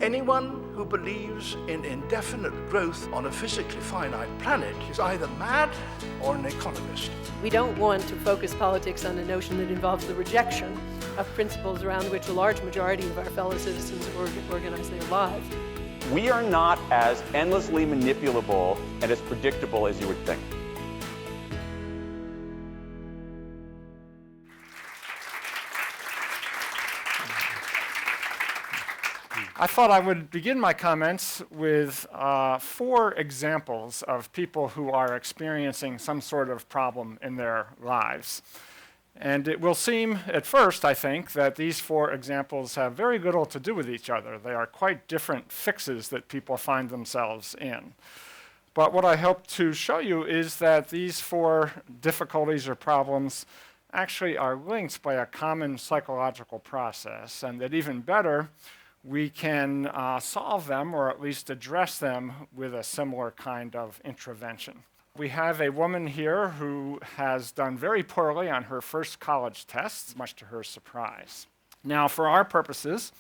Anyone who believes in indefinite growth on a physically finite planet is either mad or an economist. We don't want to focus politics on a notion that involves the rejection of principles around which a large majority of our fellow citizens organize their lives. We are not as endlessly manipulable and as predictable as you would think. I thought I would begin my comments with 4 examples of people who are experiencing some sort of problem in their lives. And it will seem at first, I think, that these 4 examples have very little to do with each other. They are quite different fixes that people find themselves in. But what I hope to show you is that these 4 difficulties or problems actually are linked by a common psychological process, and that even better, we can solve them or at least address them with a similar kind of intervention. We have a woman here who has done very poorly on her first college test, much to her surprise. Now, for our purposes,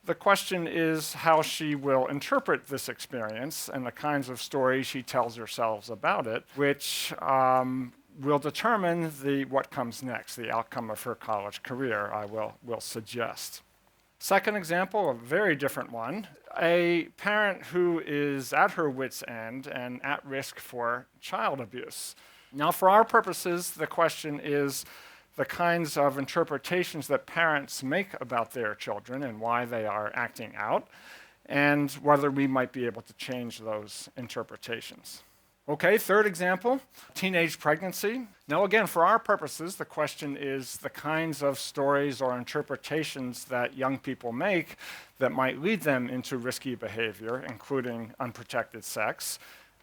the question is how she will interpret this experience and the kinds of stories she tells herself about it, which will determine what comes next, the outcome of her college career, I will suggest. Second example, a very different one, a parent who is at her wit's end and at risk for child abuse. Now, for our purposes, the question is the kinds of interpretations that parents make about their children and why they are acting out, and whether we might be able to change those interpretations. Okay, third example, teenage pregnancy. Now again, for our purposes, the question is the kinds of stories or interpretations that young people make that might lead them into risky behavior, including unprotected sex,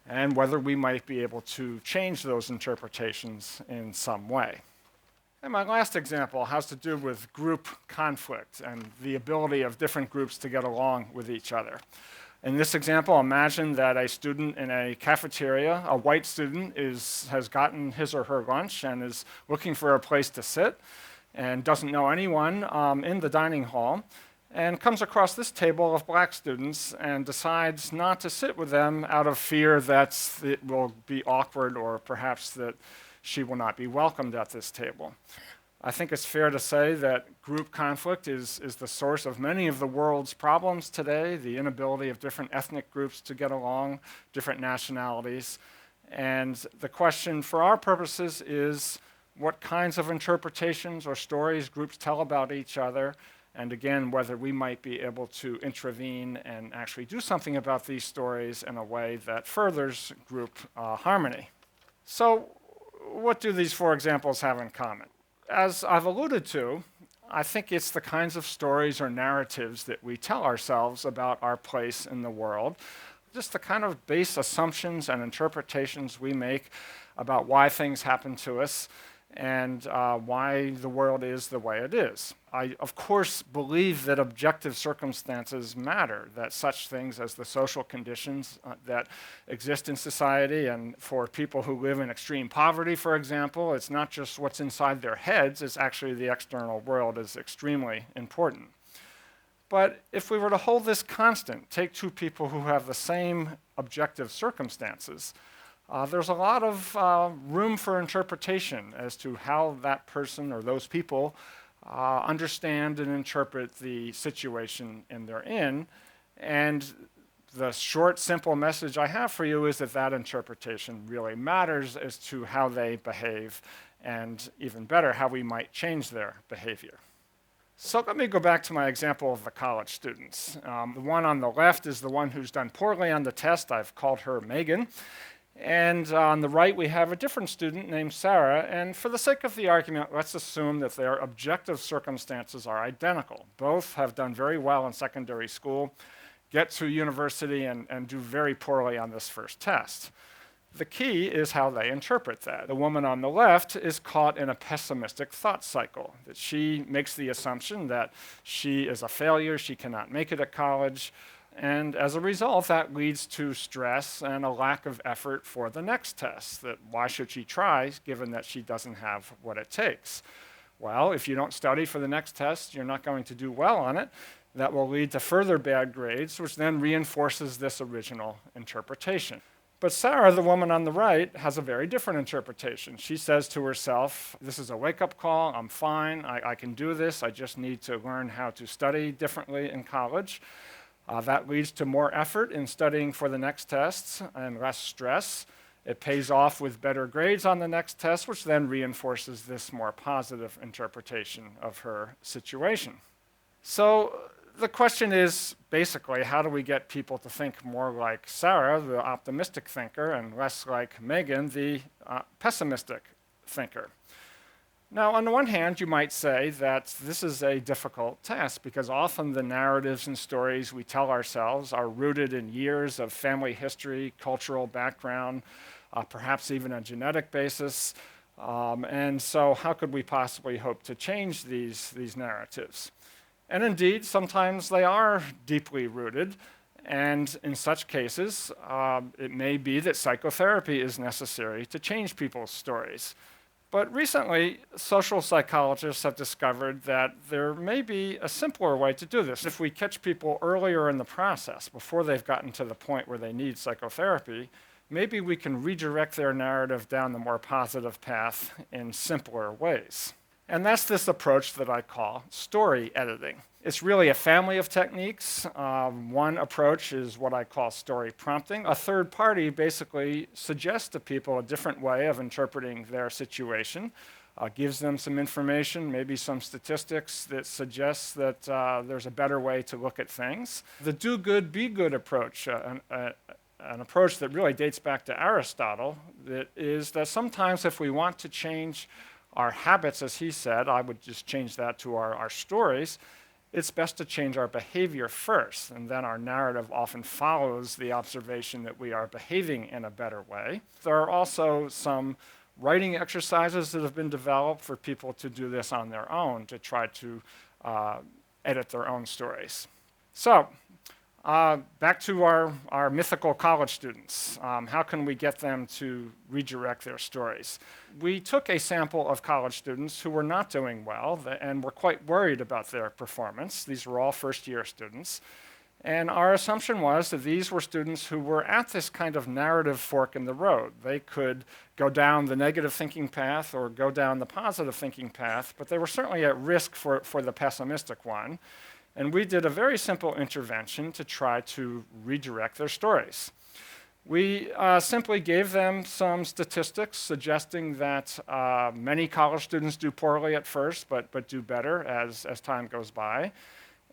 and whether we might be able to change those interpretations in some way. And my last example has to do with group conflict and the ability of different groups to get along with each other. In this example, imagine that a student in a cafeteria, a white student, has gotten his or her lunch and is looking for a place to sit and doesn't know anyone in the dining hall, and comes across this table of black students and decides not to sit with them out of fear that it will be awkward or perhaps that she will not be welcomed at this table. I think it's fair to say that group conflict is the source of many of the world's problems today, the inability of different ethnic groups to get along, different nationalities. And the question for our purposes is what kinds of interpretations or stories groups tell about each other, and again, whether we might be able to intervene and actually do something about these stories in a way that furthers group harmony. So what do these 4 examples have in common? As I've alluded to, I think it's the kinds of stories or narratives that we tell ourselves about our place in the world, just the kind of base assumptions and interpretations we make about why things happen to us and why the world is the way it is. I, of course, believe that objective circumstances matter, that such things as the social conditions that exist in society, and for people who live in extreme poverty, for example, it's not just what's inside their heads, it's actually the external world is extremely important. But if we were to hold this constant, take 2 people who have the same objective circumstances, there's a lot of room for interpretation as to how that person or those people understand and interpret the situation they're in. And the short, simple message I have for you is that interpretation really matters as to how they behave, and even better, how we might change their behavior. So let me go back to my example of the college students. The one on the left is the one who's done poorly on the test. I've called her Megan. And on the right, we have a different student named Sarah. And for the sake of the argument, let's assume that their objective circumstances are identical. Both have done very well in secondary school, get to university, and do very poorly on this first test. The key is how they interpret that. The woman on the left is caught in a pessimistic thought cycle, that she makes the assumption that she is a failure, she cannot make it at college, and as a result, that leads to stress and a lack of effort for the next test, that why should she try, given that she doesn't have what it takes? Well, if you don't study for the next test, you're not going to do well on it, that will lead to further bad grades, which then reinforces this original interpretation. But Sarah, the woman on the right, has a very different interpretation. She says to herself, this is a wake-up call, I'm fine, I can do this, I just need to learn how to study differently in college. That leads to more effort in studying for the next tests and less stress. It pays off with better grades on the next test, which then reinforces this more positive interpretation of her situation. So the question is, basically, how do we get people to think more like Sarah, the optimistic thinker, and less like Megan, the pessimistic thinker? Now, on the one hand, you might say that this is a difficult task because often the narratives and stories we tell ourselves are rooted in years of family history, cultural background, perhaps even a genetic basis. And so how could we possibly hope to change these narratives? And indeed, sometimes they are deeply rooted. And in such cases, it may be that psychotherapy is necessary to change people's stories. But recently, social psychologists have discovered that there may be a simpler way to do this. If we catch people earlier in the process, before they've gotten to the point where they need psychotherapy, maybe we can redirect their narrative down the more positive path in simpler ways. And that's this approach that I call story editing. It's really a family of techniques. One approach is what I call story prompting. A third party basically suggests to people a different way of interpreting their situation, gives them some information, maybe some statistics that suggests that there's a better way to look at things. The do good, be good approach, an approach that really dates back to Aristotle, that is that sometimes if we want to change our habits, as he said, I would just change that to our stories, it's best to change our behavior first, and then our narrative often follows the observation that we are behaving in a better way. There are also some writing exercises that have been developed for people to do this on their own, to try to edit their own stories. So, back to our mythical college students. How can we get them to redirect their stories? We took a sample of college students who were not doing well and were quite worried about their performance. These were all first-year students. And our assumption was that these were students who were at this kind of narrative fork in the road. They could go down the negative thinking path or go down the positive thinking path, but they were certainly at risk for the pessimistic one. And we did a very simple intervention to try to redirect their stories. We simply gave them some statistics suggesting that many college students do poorly at first, but do better as time goes by.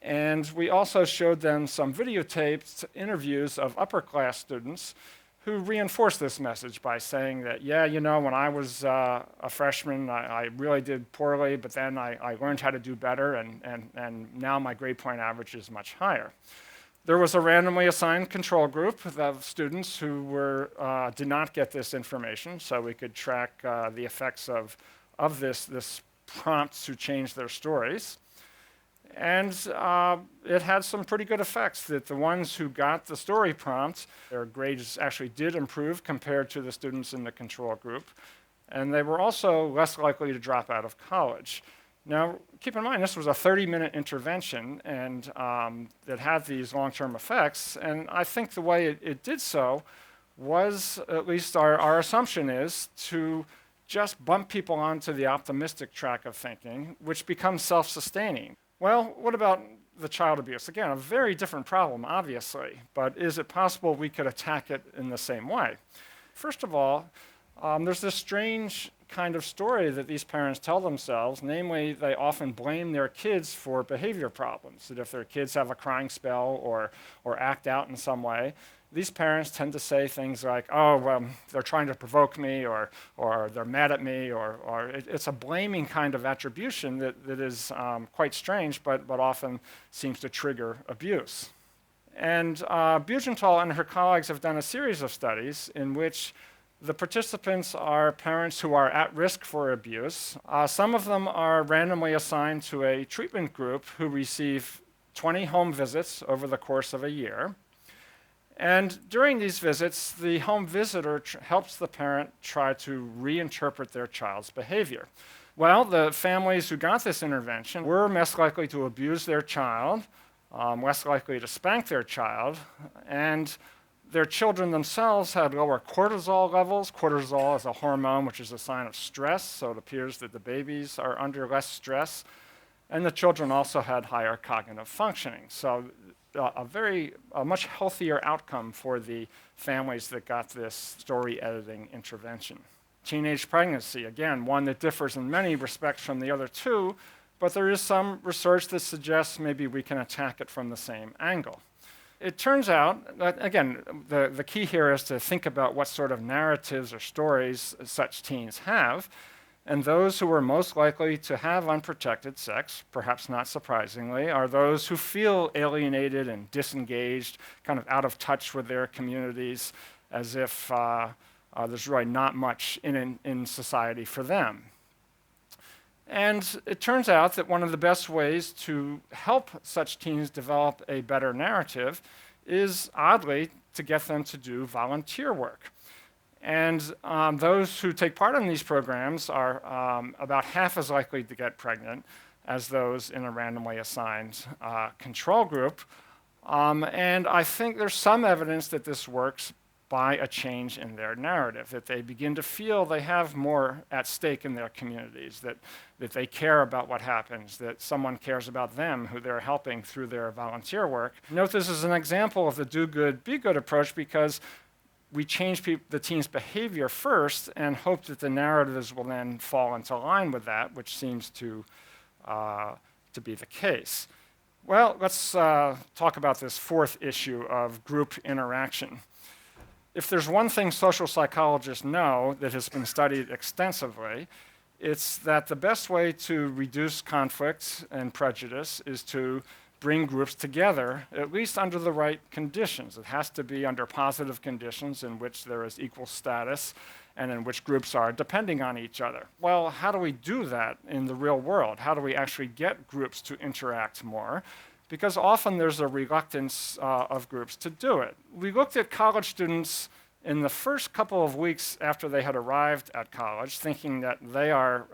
And we also showed them some videotaped interviews of upper-class students who reinforced this message by saying that, yeah, you know, when I was a freshman, I really did poorly, but then I learned how to do better, and now my grade point average is much higher. There was a randomly assigned control group of students who did not get this information, so we could track the effects of this prompt to change their stories. And it had some pretty good effects, that the ones who got the story prompt, their grades actually did improve compared to the students in the control group. And they were also less likely to drop out of college. Now, keep in mind, this was a 30-minute intervention, and that had these long-term effects. And I think the way it did so was, at least our assumption is, to just bump people onto the optimistic track of thinking, which becomes self-sustaining. Well, what about the child abuse? Again, a very different problem, obviously, but is it possible we could attack it in the same way? First of all, there's this strange kind of story that these parents tell themselves, namely, they often blame their kids for behavior problems, that if their kids have a crying spell or act out in some way, these parents tend to say things like, oh, they're trying to provoke me, or they're mad at me, or it's a blaming kind of attribution that is quite strange, but often seems to trigger abuse. And Bugenthal and her colleagues have done a series of studies in which the participants are parents who are at risk for abuse. Some of them are randomly assigned to a treatment group who receive 20 home visits over the course of a year. And during these visits, the home visitor helps the parent try to reinterpret their child's behavior. Well, the families who got this intervention were less likely to abuse their child, less likely to spank their child, and their children themselves had lower cortisol levels. Cortisol is a hormone which is a sign of stress, so it appears that the babies are under less stress. And the children also had higher cognitive functioning. So a much healthier outcome for the families that got this story editing intervention. Teenage pregnancy, again, one that differs in many respects from the other two, but there is some research that suggests maybe we can attack it from the same angle. It turns out that, again, the key here is to think about what sort of narratives or stories such teens have. And those who are most likely to have unprotected sex, perhaps not surprisingly, are those who feel alienated and disengaged, kind of out of touch with their communities, as if there's really not much in society for them. And it turns out that one of the best ways to help such teens develop a better narrative is, oddly, to get them to do volunteer work. And those who take part in these programs are about half as likely to get pregnant as those in a randomly assigned control group. And I think there's some evidence that this works by a change in their narrative, that they begin to feel they have more at stake in their communities, that they care about what happens, that someone cares about them who they're helping through their volunteer work. Note this is an example of the do good, be good approach, because we change the teens' behavior first and hope that the narratives will then fall into line with that, which seems to be the case. Well, let's talk about this fourth issue of group interaction. If there's one thing social psychologists know that has been studied extensively, it's that the best way to reduce conflict and prejudice is to bring groups together, at least under the right conditions. It has to be under positive conditions in which there is equal status and in which groups are depending on each other. Well, how do we do that in the real world? How do we actually get groups to interact more? Because often there's a reluctance of groups to do it. We looked at college students in the first couple of weeks after they had arrived at college, thinking that they are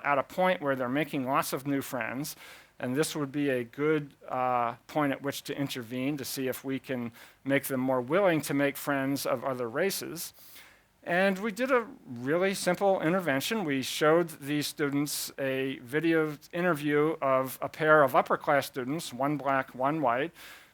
at a point where they're making lots of new friends, and this would be a good point at which to intervene to see if we can make them more willing to make friends of other races. And we did a really simple intervention. We showed these students a video interview of a pair of upper-class students, one black, one white,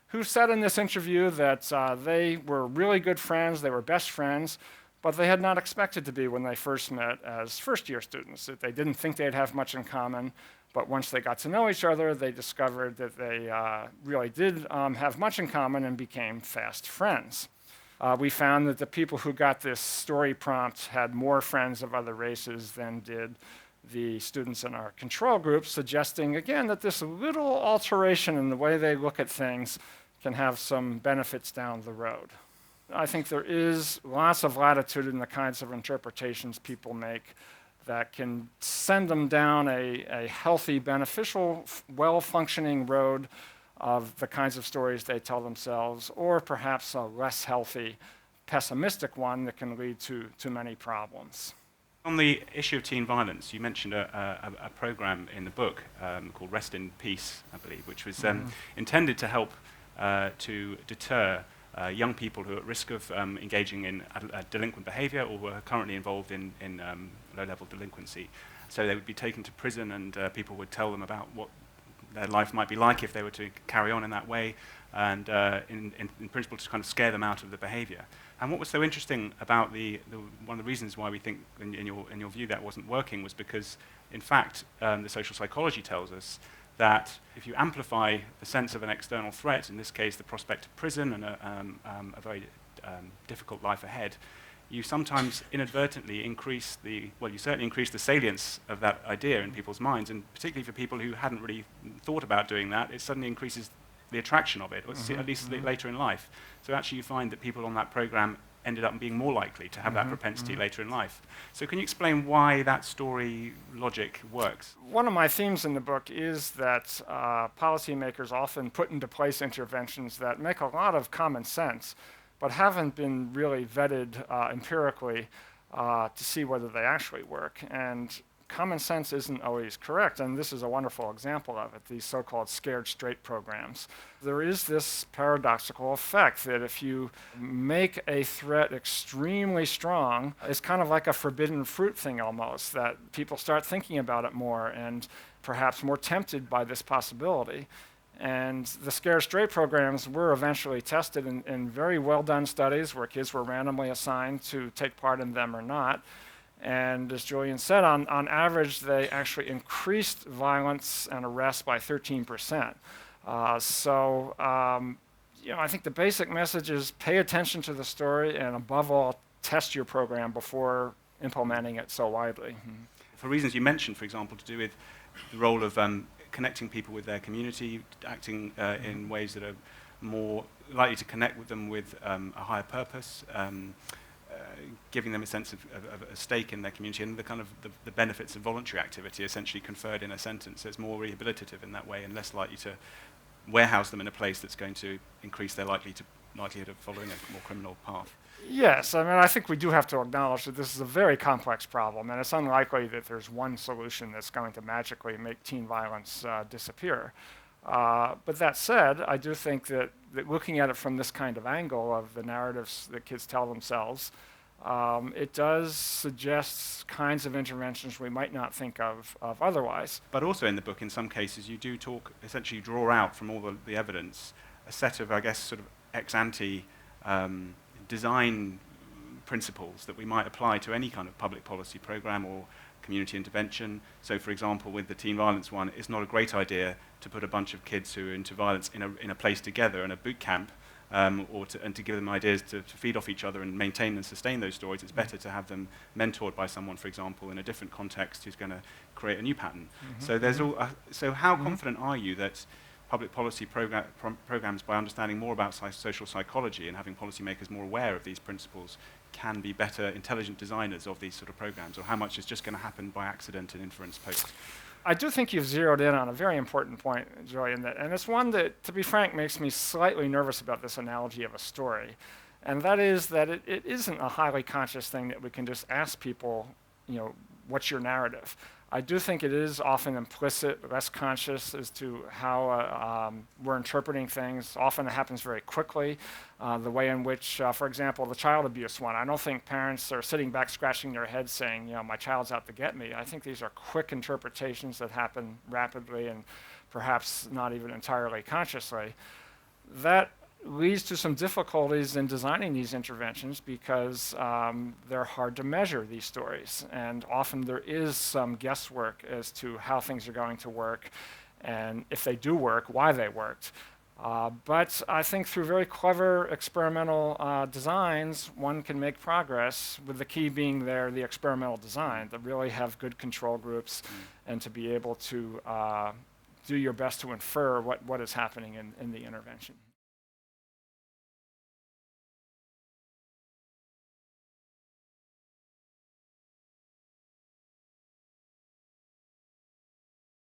who said in this interview that they were really good friends, they were best friends, but they had not expected to be when they first met as first-year students, that they didn't think they'd have much in common, but once they got to know each other, they discovered that they really did have much in common and became fast friends. We found that the people who got this story prompt had more friends of other races than did the students in our control group, suggesting, again, that this little alteration in the way they look at things can have some benefits down the road. I think there is lots of latitude in the kinds of interpretations people make that can send them down a healthy, beneficial, well-functioning road of the kinds of stories they tell themselves, or perhaps a less healthy, pessimistic one that can lead to many problems. On the issue of teen violence, you mentioned a program in the book called Rest in Peace, I believe, which was intended to help to deter young people who are at risk of engaging in delinquent behavior or were currently involved in low-level delinquency. So they would be taken to prison, and people would tell them about what their life might be like if they were to carry on in that way, and in principle to kind of scare them out of the behavior. And what was so interesting about one of the reasons why we think, in your view, that wasn't working was because, in fact, the social psychology tells us that if you amplify the sense of an external threat, in this case the prospect of prison and a very difficult life ahead, you sometimes inadvertently you certainly increase the salience of that idea in people's minds, and particularly for people who hadn't really thought about doing that, it suddenly increases the attraction of it, or at least later in life. So actually you find that people on that program ended up being more likely to have that propensity later in life. So can you explain why that story logic works? One of my themes in the book is that policymakers often put into place interventions that make a lot of common sense, but haven't been really vetted empirically to see whether they actually work. And common sense isn't always correct, and this is a wonderful example of it, these so-called scared straight programs. There is this paradoxical effect that if you make a threat extremely strong, it's kind of like a forbidden fruit thing almost, that people start thinking about it more and perhaps more tempted by this possibility. And the scared straight programs were eventually tested in very well done studies where kids were randomly assigned to take part in them or not. And as Julian said, on average, they actually increased violence and arrests by 13%. I think the basic message is pay attention to the story and above all, test your program before implementing it so widely. For reasons you mentioned, for example, to do with the role of connecting people with their community, acting in ways that are more likely to connect with them with a higher purpose, giving them a sense of a stake in their community, and the benefits of voluntary activity essentially conferred in a sentence. It's more rehabilitative in that way and less likely to warehouse them in a place that's going to increase their likelihood of following a more criminal path. Yes, I think we do have to acknowledge that this is a very complex problem, and it's unlikely that there's one solution that's going to magically make teen violence disappear. But that said, I do think that looking at it from this kind of angle of the narratives that kids tell themselves, it does suggest kinds of interventions we might not think of otherwise. But also in the book, in some cases, you do essentially draw out from all the evidence a set of, I guess, sort of ex-ante design principles that we might apply to any kind of public policy program or community intervention. So, for example, with the teen violence one, it's not a great idea to put a bunch of kids who are into violence in a place together in a boot camp, and to give them ideas to feed off each other and maintain and sustain those stories. It's better to have them mentored by someone, for example, in a different context who's going to create a new pattern. So there's so how confident are you that public policy programs, by understanding more about social psychology and having policymakers more aware of these principles, can be better intelligent designers of these sort of programs, or how much is just going to happen by accident and inference post? I do think you've zeroed in on a very important point, Julian, and it's one that, to be frank, makes me slightly nervous about this analogy of a story. And that is that it isn't a highly conscious thing that we can just ask people, what's your narrative? I do think it is often implicit, less conscious as to how we're interpreting things. Often it happens very quickly. The way in which, for example, the child abuse one, I don't think parents are sitting back scratching their heads saying, my child's out to get me. I think these are quick interpretations that happen rapidly and perhaps not even entirely consciously. That leads to some difficulties in designing these interventions because they're hard to measure, these stories. And often there is some guesswork as to how things are going to work, and if they do work, why they worked. But I think through very clever experimental designs, one can make progress, with the key being the experimental design, to really have good control groups and to be able to do your best to infer what is happening in the intervention.